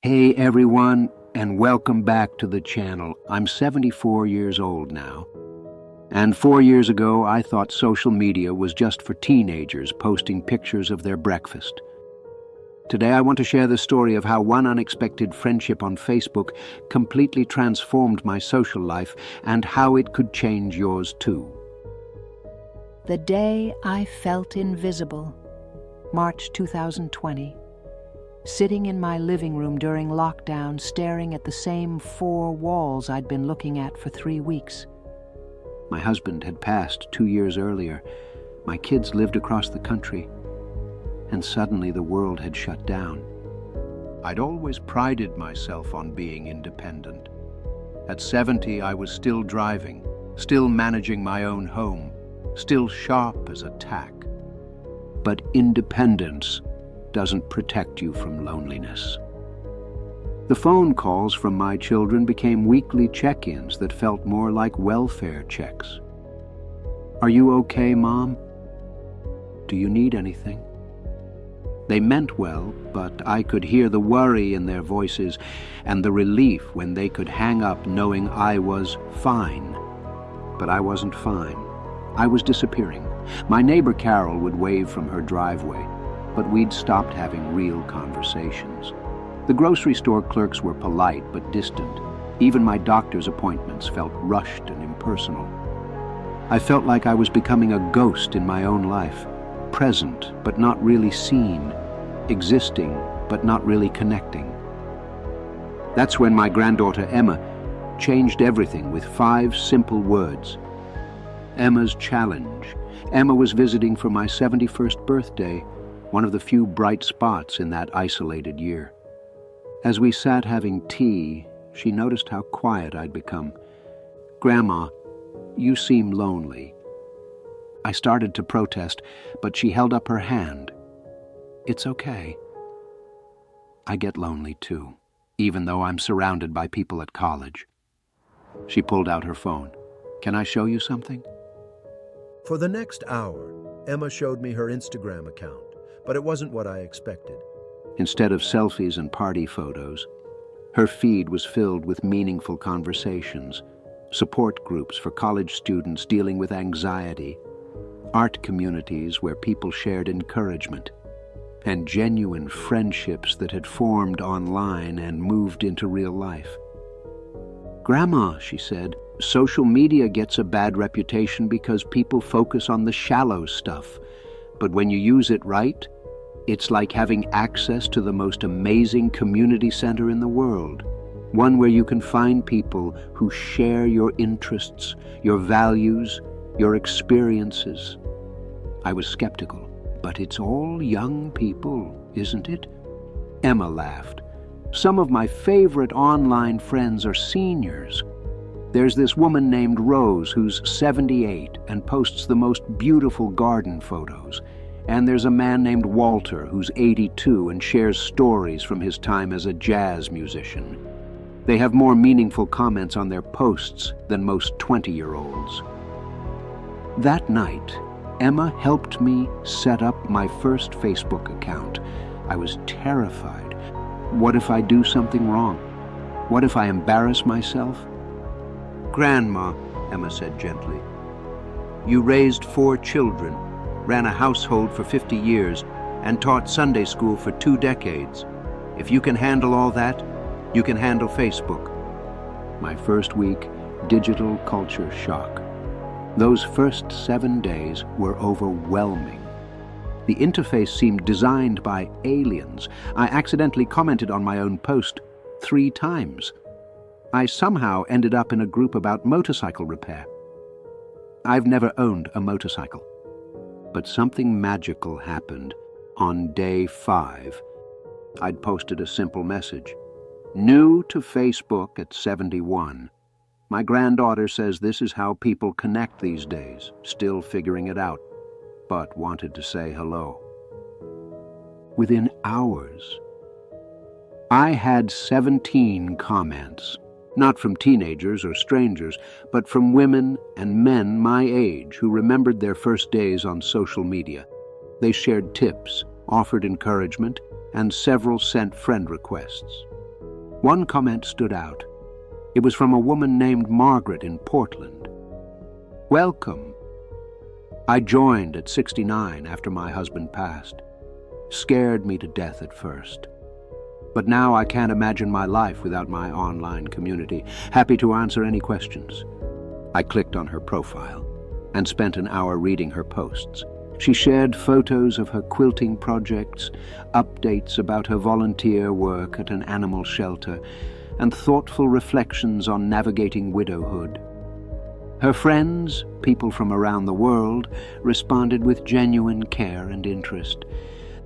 Hey everyone, and welcome back to the channel. I'm 74 years old now. And 4 years ago, I thought social media was just for teenagers posting pictures of their breakfast. Today, I want to share the story of how one unexpected friendship on Facebook completely transformed my social life and how it could change yours too. The day I felt invisible, March 2020. Sitting in my living room during lockdown, staring at the same 4 walls I'd been looking at for 3 weeks. My husband had passed 2 years earlier. My kids lived across the country. And suddenly the world had shut down. I'd always prided myself on being independent. At 70, I was still driving, still managing my own home, still sharp as a tack. But independence doesn't protect you from loneliness. The phone calls from my children became weekly check-ins that felt more like welfare checks. Are you okay, Mom? Do you need anything? They meant well, but I could hear the worry in their voices and the relief when they could hang up knowing I was fine. But I wasn't fine. I was disappearing. My neighbor Carol would wave from her driveway, but we'd stopped having real conversations. The grocery store clerks were polite but distant. Even my doctor's appointments felt rushed and impersonal. I felt like I was becoming a ghost in my own life, present but not really seen, existing but not really connecting. That's when my granddaughter Emma changed everything with 5 simple words. Emma's challenge. Emma was visiting for my 71st birthday, one of the few bright spots in that isolated year. As we sat having tea, she noticed how quiet I'd become. "Grandma, you seem lonely." I started to protest, but she held up her hand. "It's okay. I get lonely too, even though I'm surrounded by people at college." She pulled out her phone. "Can I show you something?" For the next hour, Emma showed me her Instagram account, but it wasn't what I expected. Instead of selfies and party photos, her feed was filled with meaningful conversations, support groups for college students dealing with anxiety, art communities where people shared encouragement, and genuine friendships that had formed online and moved into real life. "Grandma," she said, "social media gets a bad reputation because people focus on the shallow stuff. But when you use it right, it's like having access to the most amazing community center in the world, one where you can find people who share your interests, your values, your experiences." I was skeptical. "But it's all young people, isn't it?" Emma laughed. "Some of my favorite online friends are seniors. There's this woman named Rose who's 78 and posts the most beautiful garden photos. And there's a man named Walter who's 82 and shares stories from his time as a jazz musician. They have more meaningful comments on their posts than most 20-year-olds. That night, Emma helped me set up my first Facebook account. I was terrified. What if I do something wrong? What if I embarrass myself? "Grandma," Emma said gently, "you raised 4 children, ran a household for 50 years, and taught Sunday school for 2 decades. If you can handle all that, you can handle Facebook." My first week, digital culture shock. Those first 7 days were overwhelming. The interface seemed designed by aliens. I accidentally commented on my own post 3 times. I somehow ended up in a group about motorcycle repair. I've never owned a motorcycle. But something magical happened on day 5. I'd posted a simple message. "New to Facebook at 71. My granddaughter says this is how people connect these days, still figuring it out, but wanted to say hello." Within hours, I had 17 comments. Not from teenagers or strangers, but from women and men my age who remembered their first days on social media. They shared tips, offered encouragement, and several sent friend requests. One comment stood out. It was from a woman named Margaret in Portland. "Welcome. I joined at 69 after my husband passed. Scared me to death at first. But now I can't imagine my life without my online community. Happy to answer any questions." I clicked on her profile and spent an hour reading her posts. She shared photos of her quilting projects, updates about her volunteer work at an animal shelter, and thoughtful reflections on navigating widowhood. Her friends, people from around the world, responded with genuine care and interest.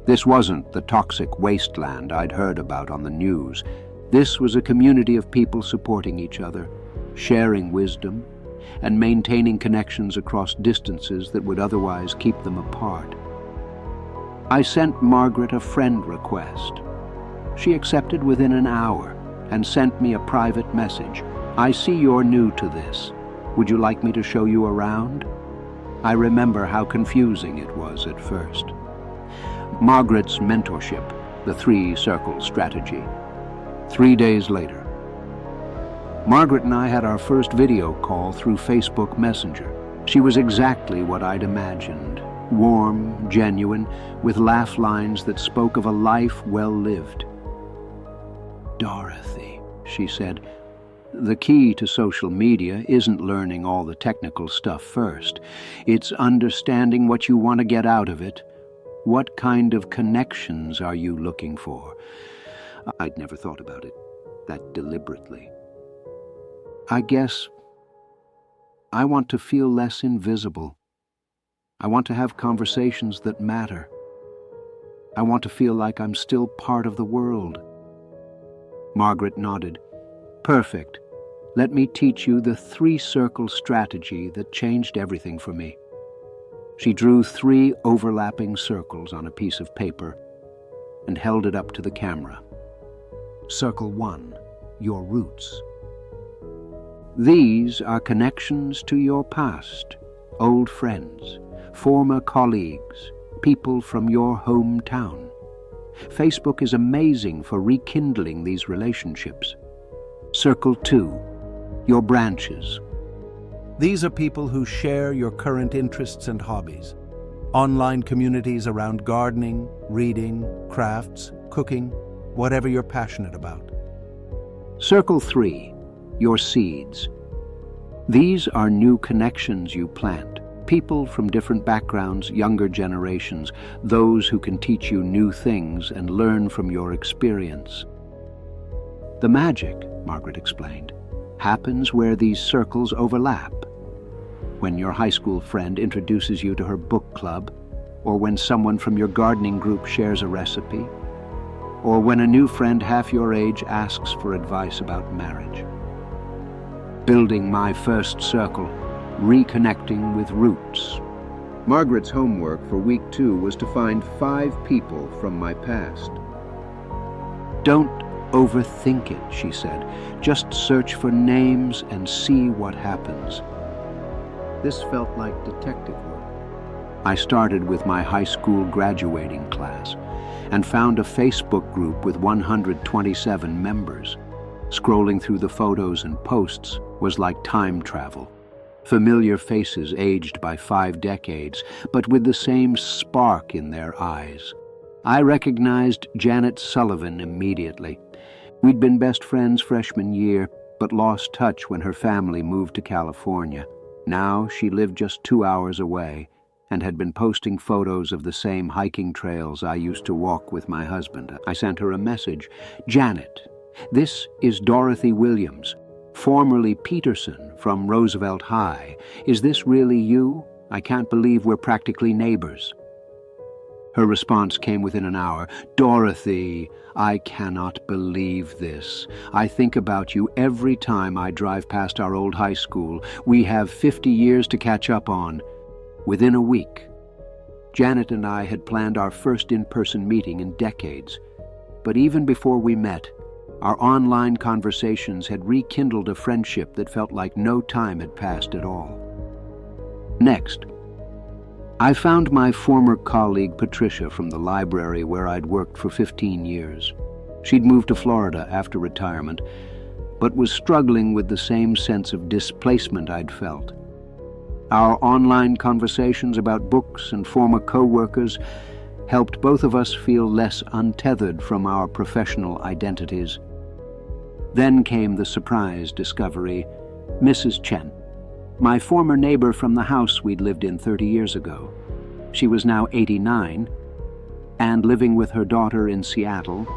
This wasn't the toxic wasteland I'd heard about on the news. This was a community of people supporting each other, sharing wisdom, and maintaining connections across distances that would otherwise keep them apart. I sent Margaret a friend request. She accepted within an hour and sent me a private message. "I see you're new to this. Would you like me to show you around?" I remember how confusing it was at first. Margaret's mentorship, the 3-circle strategy. 3 days later. Margaret and I had our first video call through Facebook Messenger. She was exactly what I'd imagined. Warm, genuine, with laugh lines that spoke of a life well lived. "Dorothy," she said, "the key to social media isn't learning all the technical stuff first. It's understanding what you want to get out of it. What kind of connections are you looking for?" I'd never thought about it that deliberately. "I guess I want to feel less invisible. I want to have conversations that matter. I want to feel like I'm still part of the world." Margaret nodded. "Perfect. Let me teach you the 3-circle strategy that changed everything for me." She drew 3 overlapping circles on a piece of paper and held it up to the camera. Circle 1, your roots. These are connections to your past, old friends, former colleagues, people from your hometown. Facebook is amazing for rekindling these relationships. Circle 2, your branches. These are people who share your current interests and hobbies. Online communities around gardening, reading, crafts, cooking, whatever you're passionate about. Circle 3, your seeds. These are new connections you plant. People from different backgrounds, younger generations, those who can teach you new things and learn from your experience. The magic, Margaret explained, happens where these circles overlap. When your high school friend introduces you to her book club, or when someone from your gardening group shares a recipe, or when a new friend half your age asks for advice about marriage. Building my first circle, reconnecting with roots. Margaret's homework for week 2 was to find 5 people from my past. "Don't overthink it," she said. "Just search for names and see what happens." This felt like detective work. I started with my high school graduating class and found a Facebook group with 127 members. Scrolling through the photos and posts was like time travel. Familiar faces aged by 5 decades, but with the same spark in their eyes. I recognized Janet Sullivan immediately. We'd been best friends freshman year, but lost touch when her family moved to California. Now she lived just 2 hours away and had been posting photos of the same hiking trails I used to walk with my husband. I sent her a message. "Janet, this is Dorothy Williams, formerly Peterson from Roosevelt High. Is this really you? I can't believe we're practically neighbors." Her response came within an hour. "Dorothy, I cannot believe this. I think about you every time I drive past our old high school. We have 50 years to catch up on." Within a week, Janet and I had planned our first in-person meeting in decades. But even before we met, our online conversations had rekindled a friendship that felt like no time had passed at all. Next, I found my former colleague Patricia from the library where I'd worked for 15 years. She'd moved to Florida after retirement, but was struggling with the same sense of displacement I'd felt. Our online conversations about books and former co-workers helped both of us feel less untethered from our professional identities. Then came the surprise discovery: Mrs. Chen, my former neighbor from the house we'd lived in 30 years ago. She was now 89 and living with her daughter in Seattle,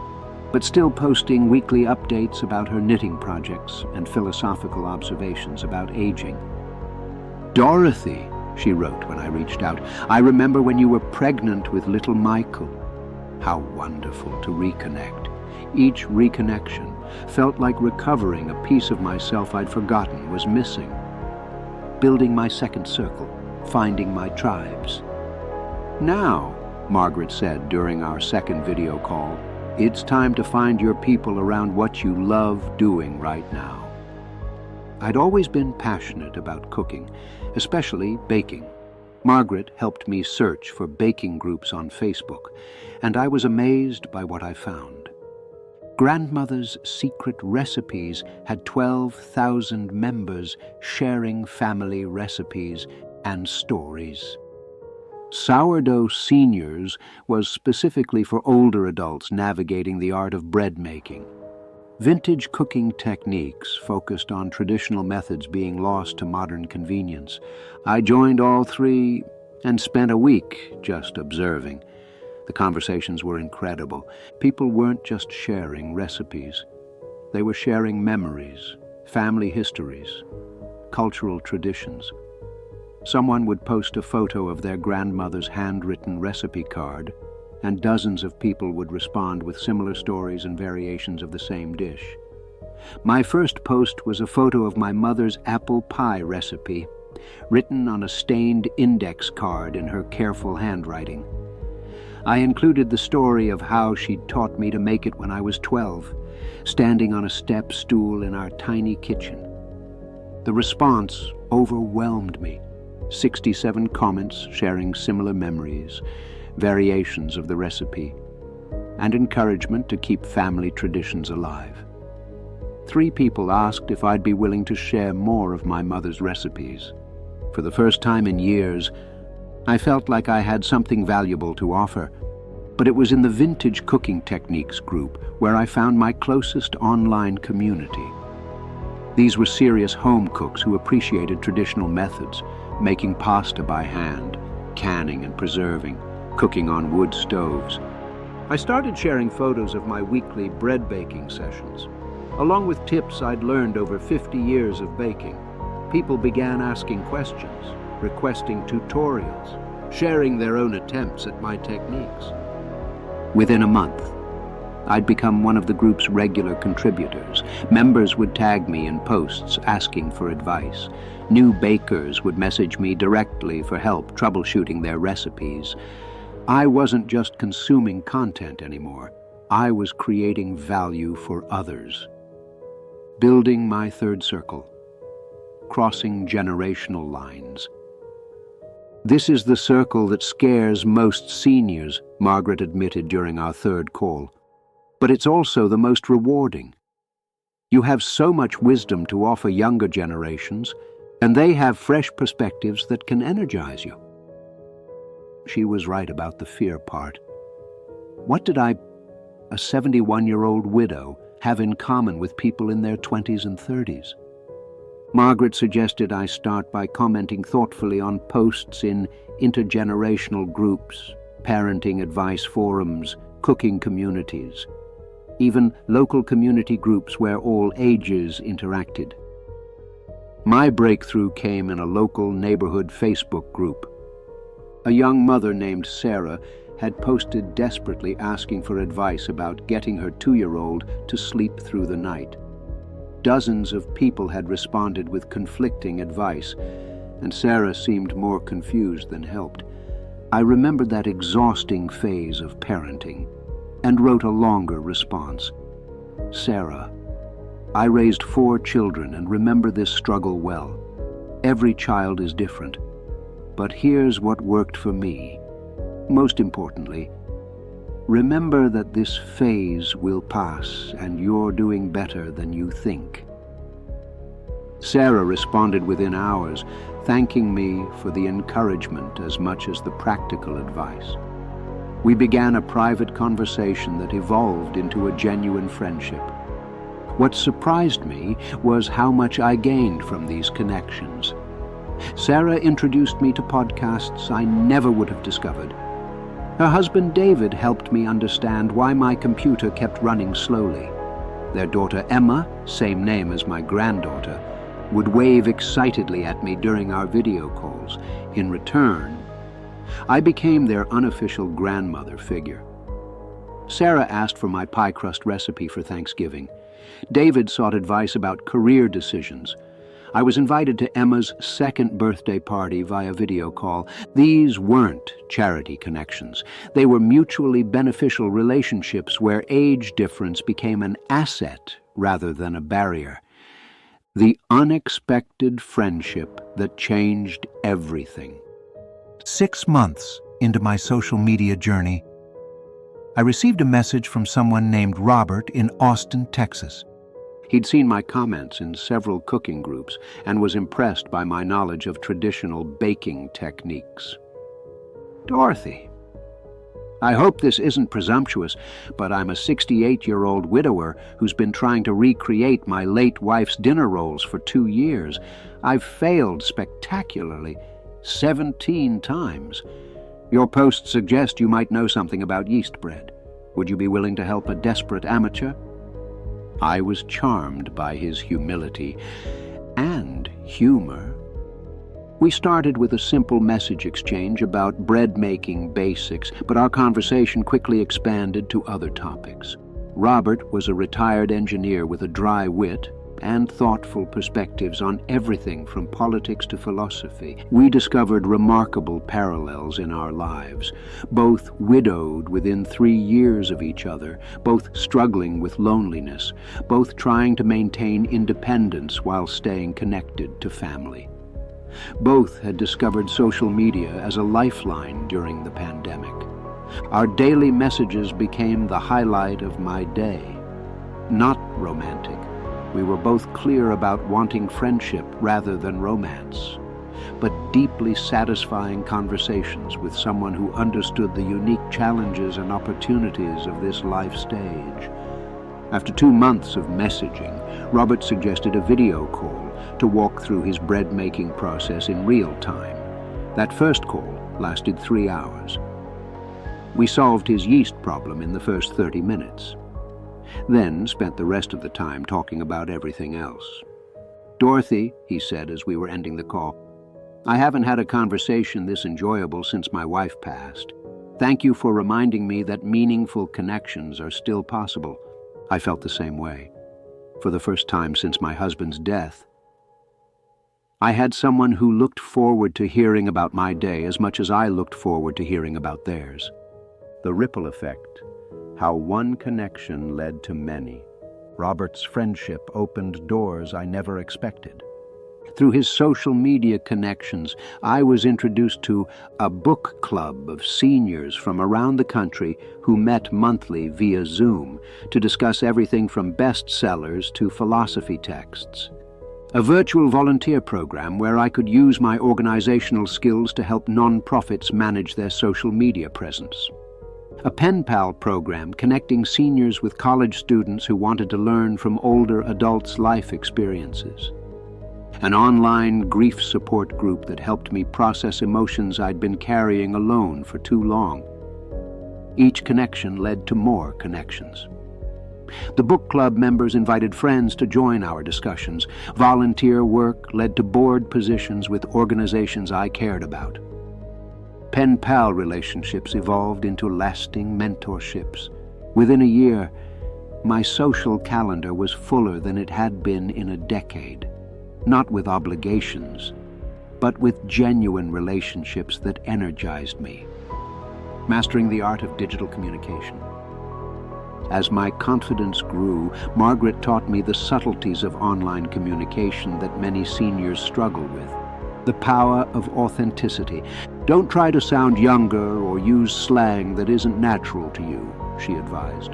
but still posting weekly updates about her knitting projects and philosophical observations about aging. "Dorothy," she wrote when I reached out, "I remember when you were pregnant with little Michael. How wonderful to reconnect." Each reconnection felt like recovering a piece of myself I'd forgotten was missing. Building my second circle, finding my tribes. "Now," Margaret said during our second video call, "it's time to find your people around what you love doing right now." I'd always been passionate about cooking, especially baking. Margaret helped me search for baking groups on Facebook, and I was amazed by what I found. Grandmother's Secret Recipes had 12,000 members sharing family recipes and stories. Sourdough Seniors was specifically for older adults navigating the art of bread making. Vintage cooking techniques focused on traditional methods being lost to modern convenience. I joined all three and spent a week just observing. The conversations were incredible. People weren't just sharing recipes. They were sharing memories, family histories, cultural traditions. Someone would post a photo of their grandmother's handwritten recipe card, and dozens of people would respond with similar stories and variations of the same dish. My first post was a photo of my mother's apple pie recipe, written on a stained index card in her careful handwriting. I included the story of how she'd taught me to make it when I was 12, standing on a step stool in our tiny kitchen. The response overwhelmed me. 67 comments sharing similar memories, variations of the recipe, and encouragement to keep family traditions alive. 3 people asked if I'd be willing to share more of my mother's recipes. For the first time in years, I felt like I had something valuable to offer, but it was in the Vintage Cooking Techniques group where I found my closest online community. These were serious home cooks who appreciated traditional methods, making pasta by hand, canning and preserving, cooking on wood stoves. I started sharing photos of my weekly bread baking sessions, along with tips I'd learned over 50 years of baking. People began asking questions, requesting tutorials, sharing their own attempts at my techniques. Within a month, I'd become one of the group's regular contributors. Members would tag me in posts asking for advice. New bakers would message me directly for help troubleshooting their recipes. I wasn't just consuming content anymore. I was creating value for others. Building my third circle. Crossing generational lines. "This is the circle that scares most seniors," Margaret admitted during our third call. "But it's also the most rewarding. You have so much wisdom to offer younger generations, and they have fresh perspectives that can energize you." She was right about the fear part. What did I, a 71-year-old widow, have in common with people in their 20s and 30s? Margaret suggested I start by commenting thoughtfully on posts in intergenerational groups, parenting advice forums, cooking communities, even local community groups where all ages interacted. My breakthrough came in a local neighborhood Facebook group. A young mother named Sarah had posted desperately asking for advice about getting her 2-year-old to sleep through the night. Dozens of people had responded with conflicting advice, and Sarah seemed more confused than helped. I remembered that exhausting phase of parenting and wrote a longer response. "Sarah, I raised 4 children and remember this struggle well. Every child is different, but here's what worked for me. Most importantly, Remember that this phase will pass and you're doing better than you think. Sarah responded within hours, thanking me for the encouragement as much as the practical advice. We began a private conversation that evolved into a genuine friendship. What surprised me was how much I gained from these connections. Sarah introduced me to podcasts I never would have discovered. Her husband David helped me understand why my computer kept running slowly. Their daughter Emma, same name as my granddaughter, would wave excitedly at me during our video calls. In return, I became their unofficial grandmother figure. Sarah asked for my pie crust recipe for Thanksgiving. David sought advice about career decisions. I was invited to Emma's second birthday party via video call. These weren't charity connections. They were mutually beneficial relationships where age difference became an asset rather than a barrier. The unexpected friendship that changed everything. 6 months into my social media journey, I received a message from someone named Robert in Austin, Texas. He'd seen my comments in several cooking groups and was impressed by my knowledge of traditional baking techniques. Dorothy, I hope this isn't presumptuous, but I'm a 68-year-old widower who's been trying to recreate my late wife's dinner rolls for 2 years. I've failed spectacularly, 17 times. Your posts suggest you might know something about yeast bread. Would you be willing to help a desperate amateur? I was charmed by his humility and humor. We started with a simple message exchange about bread-making basics, but our conversation quickly expanded to other topics. Robert was a retired engineer with a dry wit and thoughtful perspectives on everything from politics to philosophy. We discovered remarkable parallels in our lives, both widowed within 3 years of each other, both struggling with loneliness, both trying to maintain independence while staying connected to family. Both had discovered social media as a lifeline during the pandemic. Our daily messages became the highlight of my day. Not romantic. We were both clear about wanting friendship rather than romance, but deeply satisfying conversations with someone who understood the unique challenges and opportunities of this life stage. After 2 months of messaging, Robert suggested a video call to walk through his bread-making process in real time. That first call lasted 3 hours. We solved his yeast problem in the first 30 minutes. Then spent the rest of the time talking about everything else. Dorothy, he said as we were ending the call, I haven't had a conversation this enjoyable since my wife passed. Thank you for reminding me that meaningful connections are still possible. I felt the same way. For the first time since my husband's death, I had someone who looked forward to hearing about my day as much as I looked forward to hearing about theirs. The ripple effect. How one connection led to many. Robert's friendship opened doors I never expected. Through his social media connections, I was introduced to a book club of seniors from around the country who met monthly via Zoom to discuss everything from bestsellers to philosophy texts. A virtual volunteer program where I could use my organizational skills to help nonprofits manage their social media presence. A pen pal program connecting seniors with college students who wanted to learn from older adults' life experiences. An online grief support group that helped me process emotions I'd been carrying alone for too long. Each connection led to more connections. The book club members invited friends to join our discussions. Volunteer work led to board positions with organizations I cared about. Pen pal relationships evolved into lasting mentorships. Within a year, my social calendar was fuller than it had been in a decade. Not with obligations, but with genuine relationships that energized me. Mastering the art of digital communication. As my confidence grew, Margaret taught me the subtleties of online communication that many seniors struggle with. The power of authenticity. Don't try to sound younger or use slang that isn't natural to you, she advised.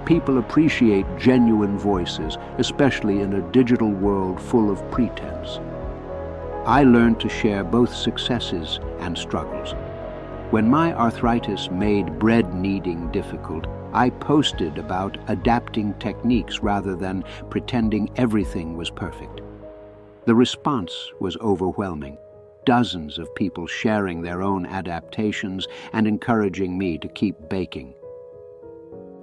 People appreciate genuine voices, especially in a digital world full of pretense. I learned to share both successes and struggles. When my arthritis made bread kneading difficult, I posted about adapting techniques rather than pretending everything was perfect. The response was overwhelming. Dozens of people sharing their own adaptations and encouraging me to keep baking.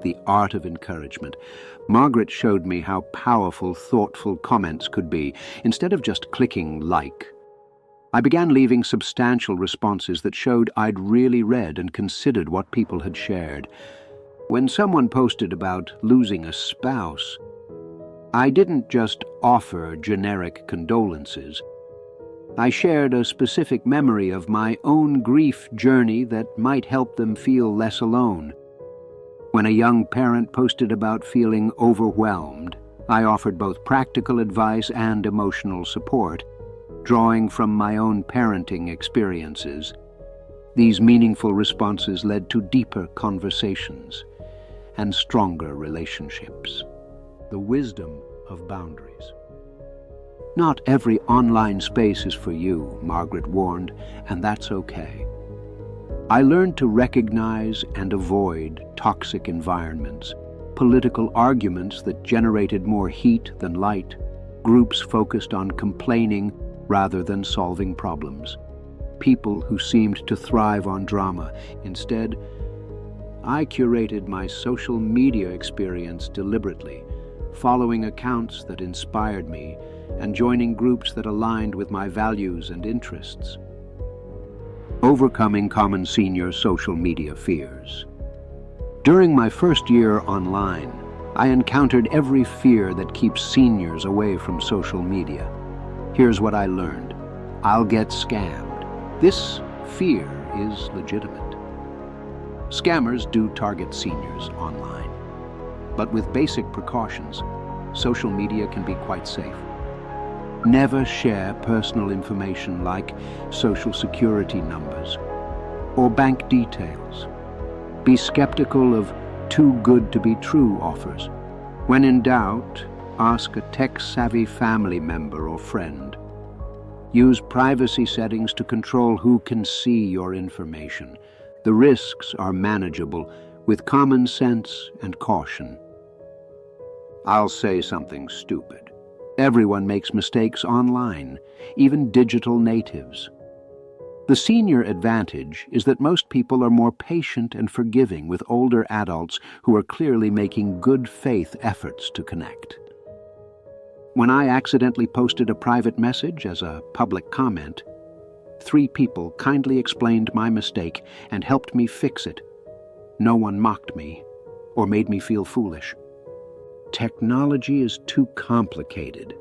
The art of encouragement. Margaret showed me how powerful, thoughtful comments could be, instead of just clicking like. I began leaving substantial responses that showed I'd really read and considered what people had shared. When someone posted about losing a spouse, I didn't just offer generic condolences. I shared a specific memory of my own grief journey that might help them feel less alone. When a young parent posted about feeling overwhelmed, I offered both practical advice and emotional support, drawing from my own parenting experiences. These meaningful responses led to deeper conversations and stronger relationships. The wisdom of boundaries. Not every online space is for you, Margaret warned, and that's okay. I learned to recognize and avoid toxic environments, political arguments that generated more heat than light, groups focused on complaining rather than solving problems, people who seemed to thrive on drama. Instead, I curated my social media experience deliberately, following accounts that inspired me and joining groups that aligned with my values and interests. Overcoming common senior social media fears. During my first year online, I encountered every fear that keeps seniors away from social media. Here's what I learned. I'll get scammed. This fear is legitimate. Scammers do target seniors online, but with basic precautions, social media can be quite safe. Never share personal information like social security numbers or bank details. Be skeptical of too good to be true offers. When in doubt, ask a tech-savvy family member or friend. Use privacy settings to control who can see your information. The risks are manageable with common sense and caution. I'll say something stupid. Everyone makes mistakes online, even digital natives. The senior advantage is that most people are more patient and forgiving with older adults who are clearly making good faith efforts to connect. When I accidentally posted a private message as a public comment, 3 people kindly explained my mistake and helped me fix it. No one mocked me or made me feel foolish. Technology is too complicated.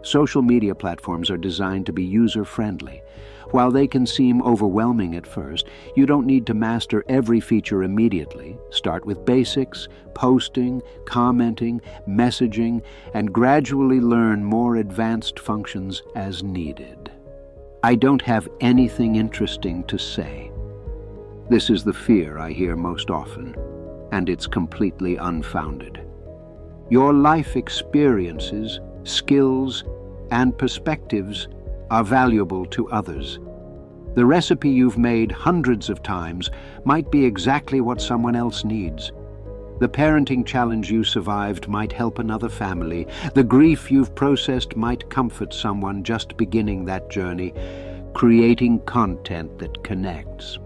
Social media platforms are designed to be user-friendly. While they can seem overwhelming at first, you don't need to master every feature immediately. Start with basics, posting, commenting, messaging, and gradually learn more advanced functions as needed. I don't have anything interesting to say. This is the fear I hear most often, and it's completely unfounded. Your life experiences, skills, and perspectives are valuable to others. The recipe you've made hundreds of times might be exactly what someone else needs. The parenting challenge you survived might help another family. The grief you've processed might comfort someone just beginning that journey, creating content that connects.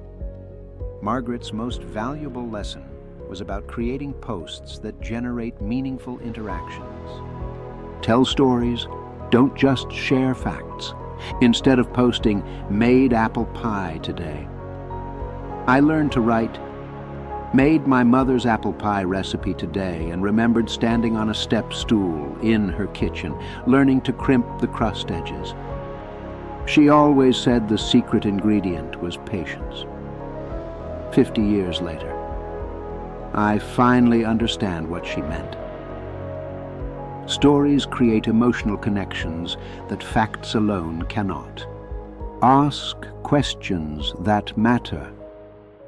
Margaret's most valuable lesson was about creating posts that generate meaningful interactions. Tell stories, don't just share facts. Instead of posting, "Made apple pie today," I learned to write, "Made my mother's apple pie recipe today and remembered standing on a step stool in her kitchen, learning to crimp the crust edges. She always said the secret ingredient was patience." 50 years later, I finally understand what she meant. Stories create emotional connections that facts alone cannot. Ask questions that matter.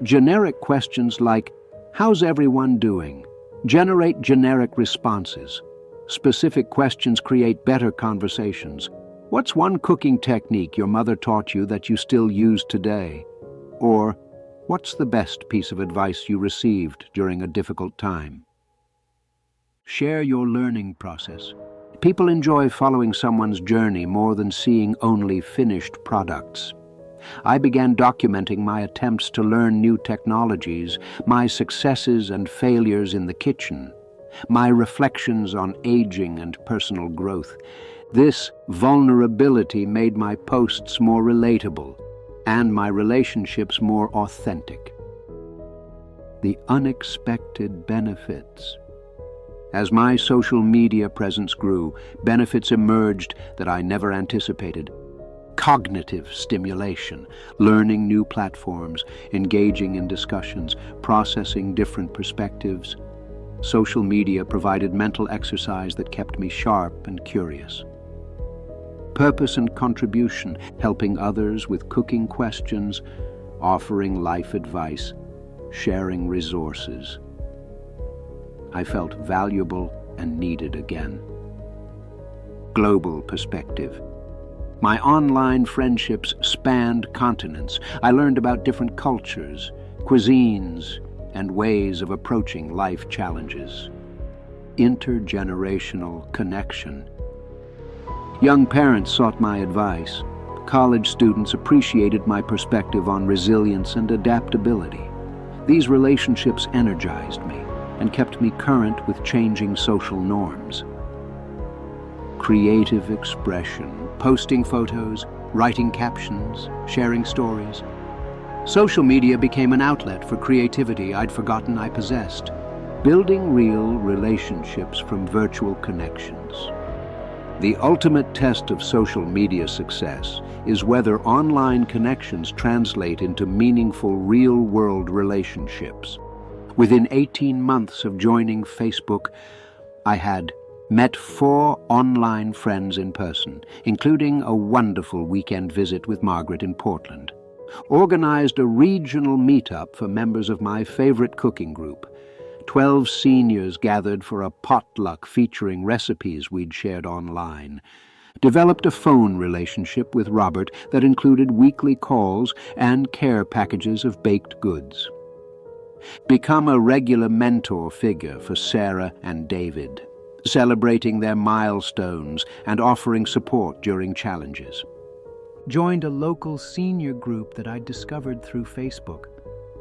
Generic questions like, "How's everyone doing?" generate generic responses. Specific questions create better conversations. What's one cooking technique your mother taught you that you still use today? Or, what's the best piece of advice you received during a difficult time? Share your learning process. People enjoy following someone's journey more than seeing only finished products. I began documenting my attempts to learn new technologies, my successes and failures in the kitchen, my reflections on aging and personal growth. This vulnerability made my posts more relatable and my relationships more authentic. The unexpected benefits. As my social media presence grew, benefits emerged that I never anticipated. Cognitive stimulation, learning new platforms, engaging in discussions, processing different perspectives. Social media provided mental exercise that kept me sharp and curious. Purpose and contribution, helping others with cooking questions, offering life advice, sharing resources. I felt valuable and needed again. Global perspective. My online friendships spanned continents. I learned about different cultures, cuisines, and ways of approaching life challenges. Intergenerational connection. Young parents sought my advice. College students appreciated my perspective on resilience and adaptability. These relationships energized me and kept me current with changing social norms. Creative expression, posting photos, writing captions, sharing stories. Social media became an outlet for creativity I'd forgotten I possessed, building real relationships from virtual connections. The ultimate test of social media success is whether online connections translate into meaningful real-world relationships. Within 18 months of joining Facebook, I had met 4 online friends in person, including a wonderful weekend visit with Margaret in Portland. Organized a regional meetup for members of my favorite cooking group. 12 seniors gathered for a potluck featuring recipes we'd shared online. Developed a phone relationship with Robert that included weekly calls and care packages of baked goods. Become a regular mentor figure for Sarah and David, celebrating their milestones and offering support during challenges. Joined a local senior group that I'd discovered through Facebook,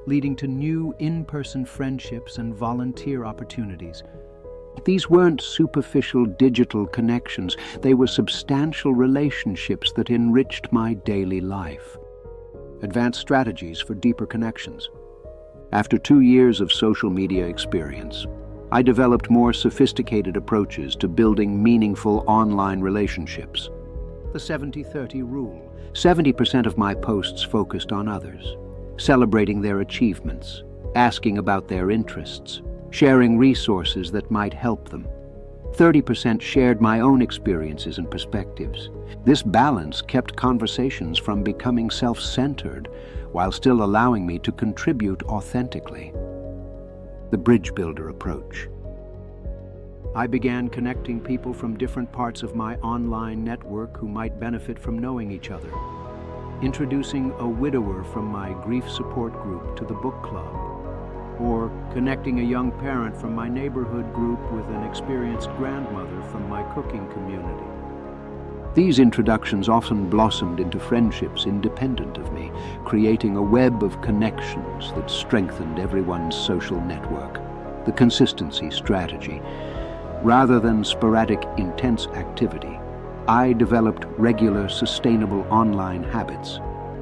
leading to new in-person friendships and volunteer opportunities. These weren't superficial digital connections, they were substantial relationships that enriched my daily life. Advanced strategies for deeper connections. After 2 years of social media experience, I developed more sophisticated approaches to building meaningful online relationships. The 70-30 rule. 70% of my posts focused on others, celebrating their achievements, asking about their interests, sharing resources that might help them. 30% shared my own experiences and perspectives. This balance kept conversations from becoming self-centered while still allowing me to contribute authentically. The bridge builder approach. I began connecting people from different parts of my online network who might benefit from knowing each other. Introducing a widower from my grief support group to the book club, or connecting a young parent from my neighborhood group with an experienced grandmother from my cooking community. These introductions often blossomed into friendships independent of me, creating a web of connections that strengthened everyone's social network. The consistency strategy. Rather than sporadic, intense activity, I developed regular, sustainable online habits.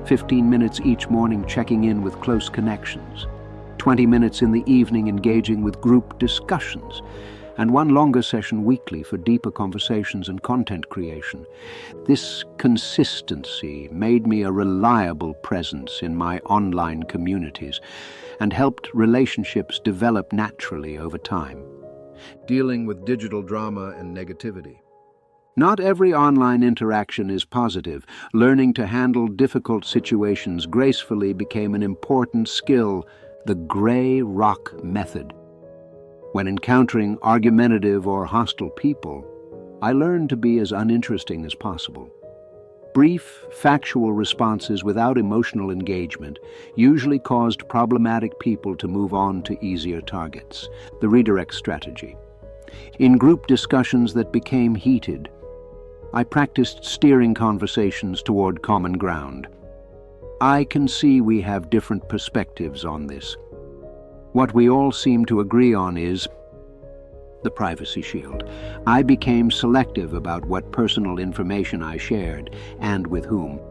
15 minutes each morning checking in with close connections, 20 minutes in the evening engaging with group discussions, and 1 longer session weekly for deeper conversations and content creation. This consistency made me a reliable presence in my online communities and helped relationships develop naturally over time. Dealing with digital drama and negativity. Not every online interaction is positive. Learning to handle difficult situations gracefully became an important skill, the gray rock method. When encountering argumentative or hostile people, I learned to be as uninteresting as possible. Brief, factual responses without emotional engagement usually caused problematic people to move on to easier targets, the redirect strategy. In group discussions that became heated, I practiced steering conversations toward common ground. I can see we have different perspectives on this. What we all seem to agree on is the privacy shield. I became selective about what personal information I shared and with whom.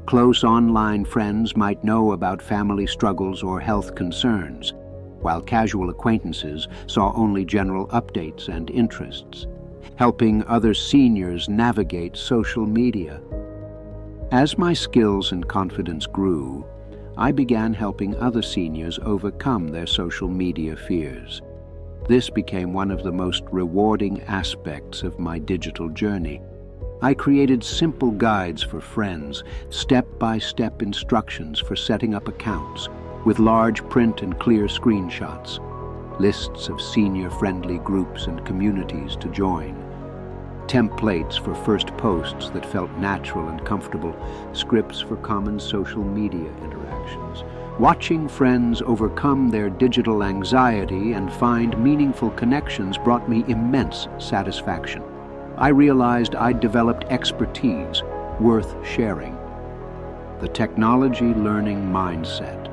Close online friends might know about family struggles or health concerns, while casual acquaintances saw only general updates and interests, helping other seniors navigate social media. As my skills and confidence grew, I began helping other seniors overcome their social media fears. This became one of the most rewarding aspects of my digital journey. I created simple guides for friends, step-by-step instructions for setting up accounts, with large print and clear screenshots, lists of senior-friendly groups and communities to join, templates for first posts that felt natural and comfortable, scripts for common social media interactions. Watching friends overcome their digital anxiety and find meaningful connections brought me immense satisfaction. I realized I'd developed expertise worth sharing. The technology learning mindset.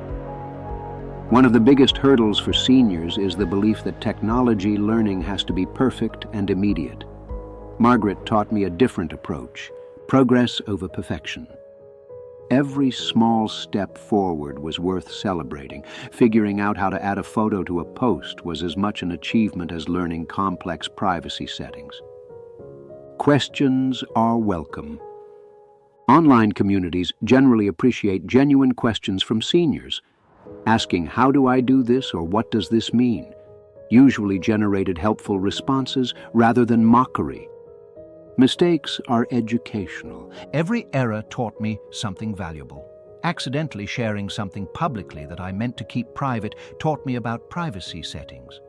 One of the biggest hurdles for seniors is the belief that technology learning has to be perfect and immediate. Margaret taught me a different approach: progress over perfection. Every small step forward was worth celebrating. Figuring out how to add a photo to a post was as much an achievement as learning complex privacy settings. Questions are welcome. Online communities generally appreciate genuine questions from seniors. Asking, "How do I do this?" or "What does this mean?" usually generated helpful responses rather than mockery. Mistakes are educational. Every error taught me something valuable. Accidentally sharing something publicly that I meant to keep private taught me about privacy settings.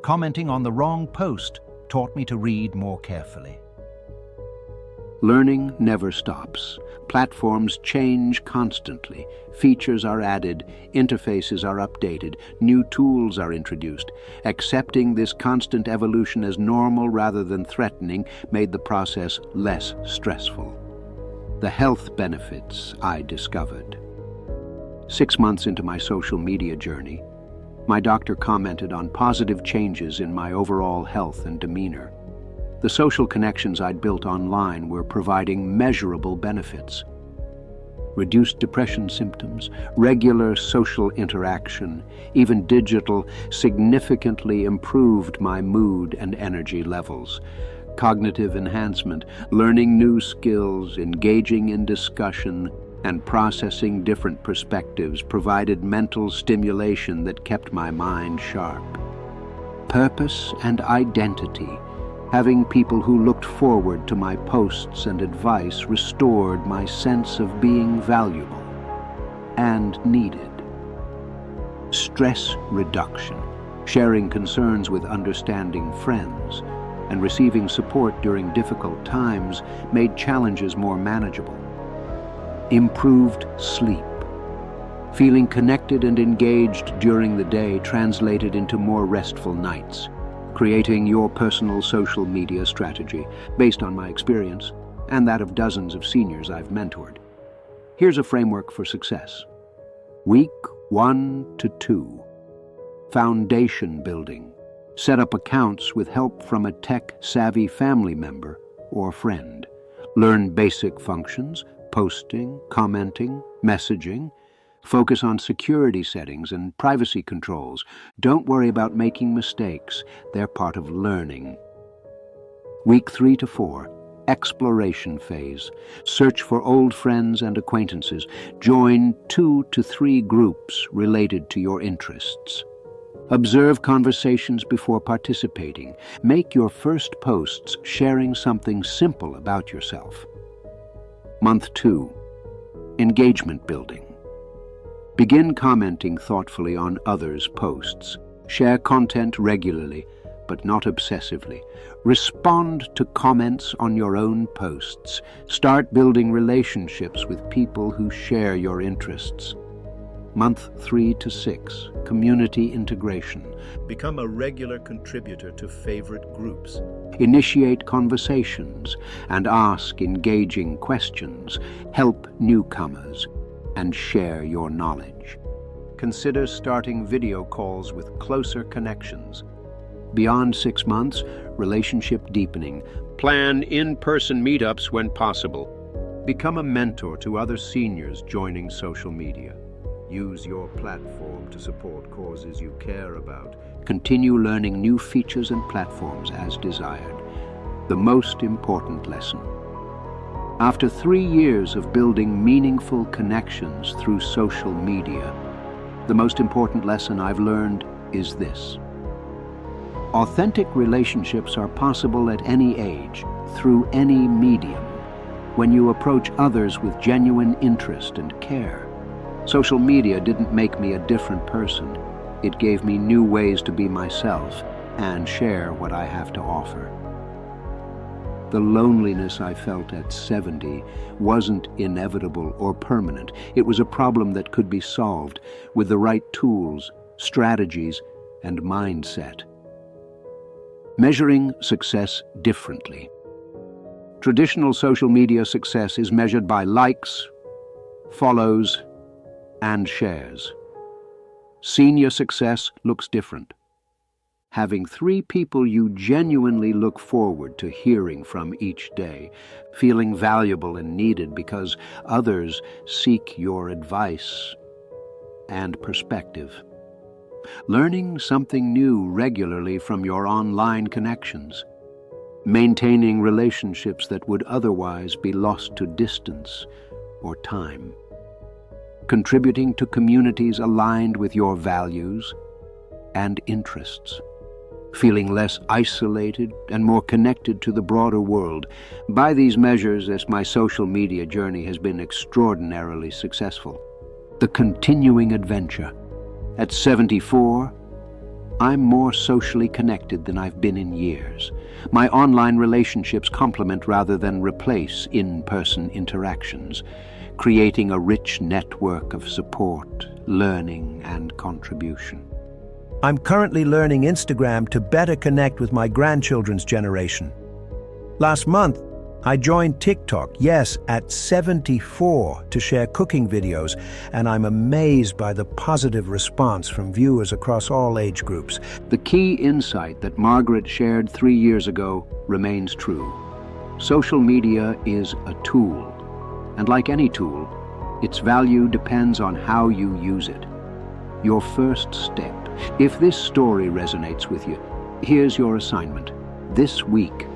Commenting on the wrong post taught me to read more carefully. Learning never stops. Platforms change constantly. Features are added, interfaces are updated, new tools are introduced. Accepting this constant evolution as normal rather than threatening made the process less stressful. The health benefits I discovered. 6 months into my social media journey, my doctor commented on positive changes in my overall health and demeanor. The social connections I'd built online were providing measurable benefits. Reduced depression symptoms, regular social interaction, even digital, significantly improved my mood and energy levels. Cognitive enhancement, learning new skills, engaging in discussion, and processing different perspectives provided mental stimulation that kept my mind sharp. Purpose and identity. Having people who looked forward to my posts and advice restored my sense of being valuable and needed. Stress reduction. Sharing concerns with understanding friends and receiving support during difficult times made challenges more manageable. Improved sleep. Feeling connected and engaged during the day translated into more restful nights. Creating your personal social media strategy based on my experience and that of dozens of seniors I've mentored. Here's a framework for success. Week 1 to 2. Foundation building. Set up accounts with help from a tech-savvy family member or friend. Learn basic functions, posting, commenting, messaging. Focus on security settings and privacy controls. Don't worry about making mistakes. They're part of learning. Week 3 to 4, exploration phase. Search for old friends and acquaintances. Join 2 to 3 groups related to your interests. Observe conversations before participating. Make your first posts sharing something simple about yourself. Month 2. Engagement building. Begin commenting thoughtfully on others' posts. Share content regularly, but not obsessively. Respond to comments on your own posts. Start building relationships with people who share your interests. Month 3 to 6, community integration. Become a regular contributor to favorite groups. Initiate conversations and ask engaging questions. Help newcomers and share your knowledge. Consider starting video calls with closer connections. Beyond 6 months, relationship deepening. Plan in-person meetups when possible. Become a mentor to other seniors joining social media. Use your platform to support causes you care about. Continue learning new features and platforms as desired. The most important lesson. After 3 years of building meaningful connections through social media, the most important lesson I've learned is this. Authentic relationships are possible at any age, through any medium, when you approach others with genuine interest and care. Social media didn't make me a different person. It gave me new ways to be myself and share what I have to offer. The loneliness I felt at 70 wasn't inevitable or permanent. It was a problem that could be solved with the right tools, strategies, and mindset. Measuring success differently. Traditional social media success is measured by likes, follows, and shares. Senior success looks different. Having 3 people you genuinely look forward to hearing from each day, feeling valuable and needed because others seek your advice and perspective. Learning something new regularly from your online connections. Maintaining relationships that would otherwise be lost to distance or time. Contributing to communities aligned with your values and interests. Feeling less isolated and more connected to the broader world. By these measures, my social media journey has been extraordinarily successful. The continuing adventure. At 74, I'm more socially connected than I've been in years. My online relationships complement rather than replace in-person interactions, creating a rich network of support, learning, and contribution. I'm currently learning Instagram to better connect with my grandchildren's generation. Last month, I joined TikTok, yes, at 74, to share cooking videos, and I'm amazed by the positive response from viewers across all age groups. The key insight that Margaret shared 3 years ago remains true. Social media is a tool, and like any tool, its value depends on how you use it. Your first step. If this story resonates with you, here's your assignment. This week,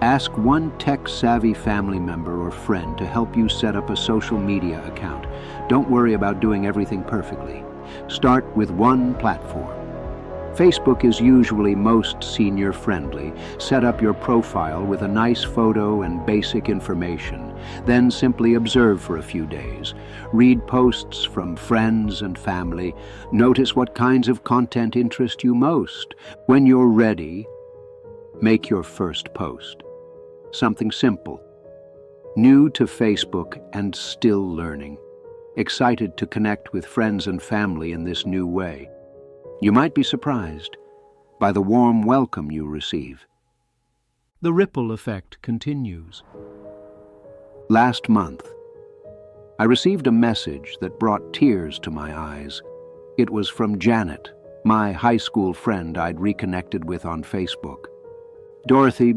ask one tech-savvy family member or friend to help you set up a social media account. Don't worry about doing everything perfectly. Start with one platform. Facebook is usually most senior-friendly. Set up your profile with a nice photo and basic information. Then simply observe for a few days. Read posts from friends and family. Notice what kinds of content interest you most. When you're ready, make your first post. Something simple. New to Facebook and still learning. Excited to connect with friends and family in this new way. You might be surprised by the warm welcome you receive. The ripple effect continues. Last month, I received a message that brought tears to my eyes. It was from Janet, my high school friend I'd reconnected with on Facebook. Dorothy,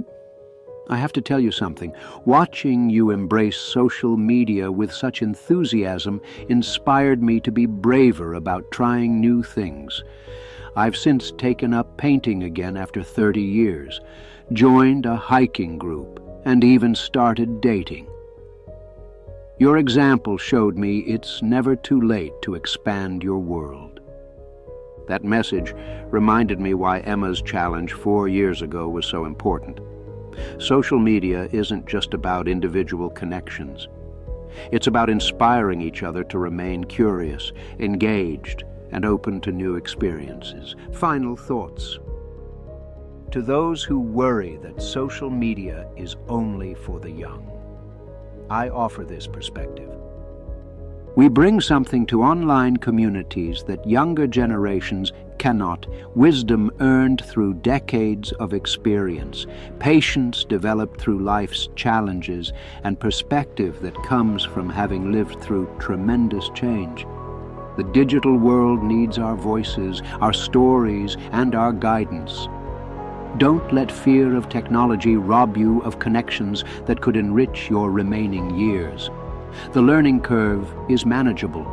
I have to tell you something. Watching you embrace social media with such enthusiasm inspired me to be braver about trying new things. I've since taken up painting again after 30 years, joined a hiking group, and even started dating. Your example showed me it's never too late to expand your world. That message reminded me why Emma's challenge 4 years ago was so important. Social media isn't just about individual connections. It's about inspiring each other to remain curious, engaged, and open to new experiences. Final thoughts. To those who worry that social media is only for the young, I offer this perspective. We bring something to online communities that younger generations cannot: wisdom earned through decades of experience, patience developed through life's challenges, and perspective that comes from having lived through tremendous change. The digital world needs our voices, our stories, and our guidance. Don't let fear of technology rob you of connections that could enrich your remaining years. The learning curve is manageable.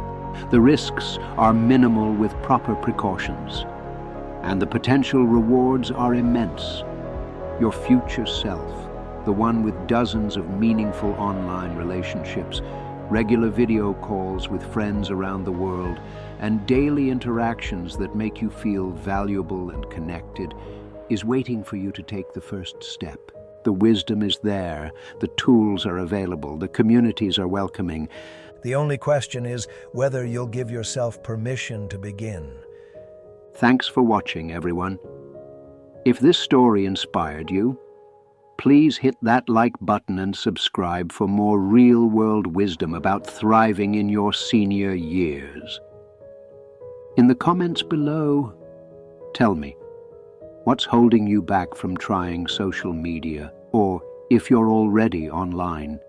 The risks are minimal with proper precautions. And the potential rewards are immense. Your future self, the one with dozens of meaningful online relationships, regular video calls with friends around the world, and daily interactions that make you feel valuable and connected, is waiting for you to take the first step. The wisdom is there, the tools are available, the communities are welcoming. The only question is whether you'll give yourself permission to begin. Thanks for watching, everyone. If this story inspired you, please hit that like button and subscribe for more real-world wisdom about thriving in your senior years. In the comments below, tell me, what's holding you back from trying social media? Or, if you're already online,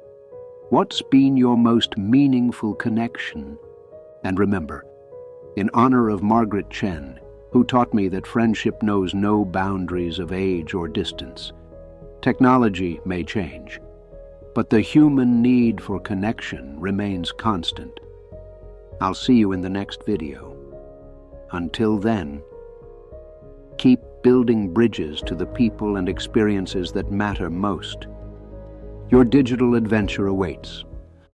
what's been your most meaningful connection? And remember, in honor of Margaret Chen, who taught me that friendship knows no boundaries of age or distance, technology may change, but the human need for connection remains constant. I'll see you in the next video. Until then, keep building bridges to the people and experiences that matter most. Your digital adventure awaits.